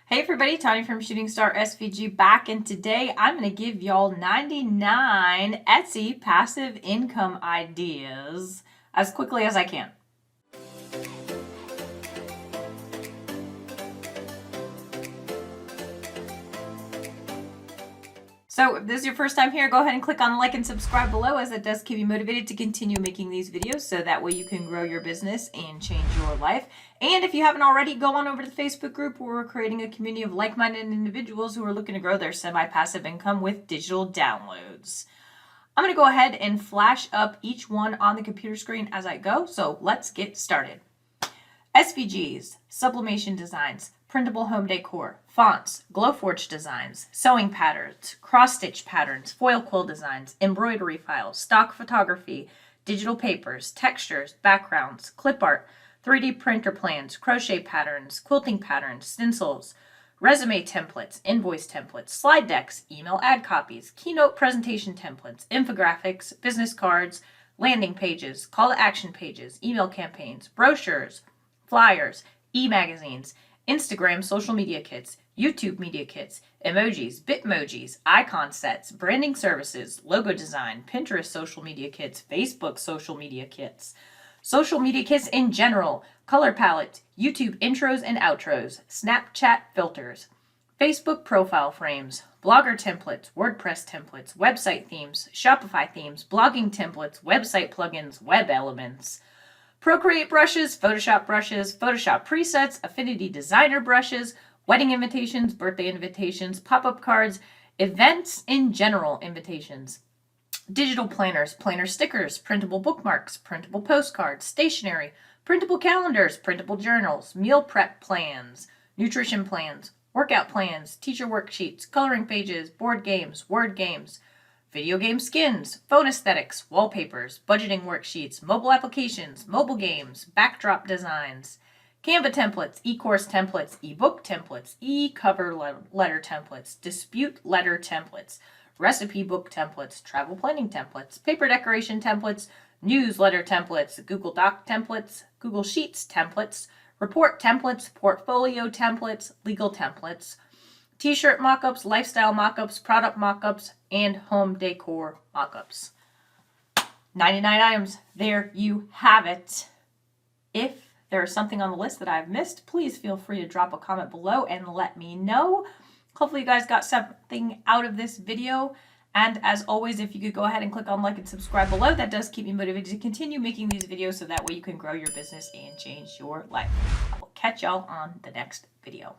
Hey everybody, Tanya from Shooting Star SVG back, and today I'm going to give y'all 99 Etsy passive income ideas as quickly as I can. So if this is your first time here, go ahead and click on like and subscribe below, as it does keep you motivated to continue making these videos so that way you can grow your business and change your life. And if you haven't already, go on over to the Facebook group where we're creating a community of like-minded individuals who are looking to grow their semi-passive income with digital downloads. I'm going to go ahead and flash up each one on the computer screen as I go, so let's get started. SVGs, sublimation designs, printable home decor, fonts, Glowforge designs, sewing patterns, cross-stitch patterns, foil quill designs, embroidery files, stock photography, digital papers, textures, backgrounds, clip art, 3D printer plans, crochet patterns, quilting patterns, stencils, resume templates, invoice templates, slide decks, email ad copies, keynote presentation templates, infographics, business cards, landing pages, call to action pages, email campaigns, brochures, flyers, e-magazines, Instagram social media kits, YouTube media kits, emojis, bitmojis, icon sets, branding services, logo design, Pinterest social media kits, Facebook social media kits in general, color palette, YouTube intros and outros, Snapchat filters, Facebook profile frames, Blogger templates, WordPress templates, website themes, Shopify themes, blogging templates, website plugins, web elements, Procreate brushes, Photoshop presets, Affinity Designer brushes, wedding invitations, birthday invitations, pop-up cards, events in general invitations, digital planners, planner stickers, printable bookmarks, printable postcards, stationery, printable calendars, printable journals, meal prep plans, nutrition plans, workout plans, teacher worksheets, coloring pages, board games, word games, video game skins, phone aesthetics, wallpapers, budgeting worksheets, mobile applications, mobile games, backdrop designs, Canva templates, e-course templates, e-book templates, e-cover letter templates, dispute letter templates, recipe book templates, travel planning templates, paper decoration templates, newsletter templates, Google Doc templates, Google Sheets templates, report templates, portfolio templates, legal templates, t-shirt mockups, lifestyle mockups, product mockups, and home decor mockups. 99 items. There you have it. If there is something on the list that I've missed, please feel free to drop a comment below and let me know. Hopefully you guys got something out of this video. And as always, if you could go ahead and click on like and subscribe below, that does keep me motivated to continue making these videos so that way you can grow your business and change your life. I will catch y'all on the next video.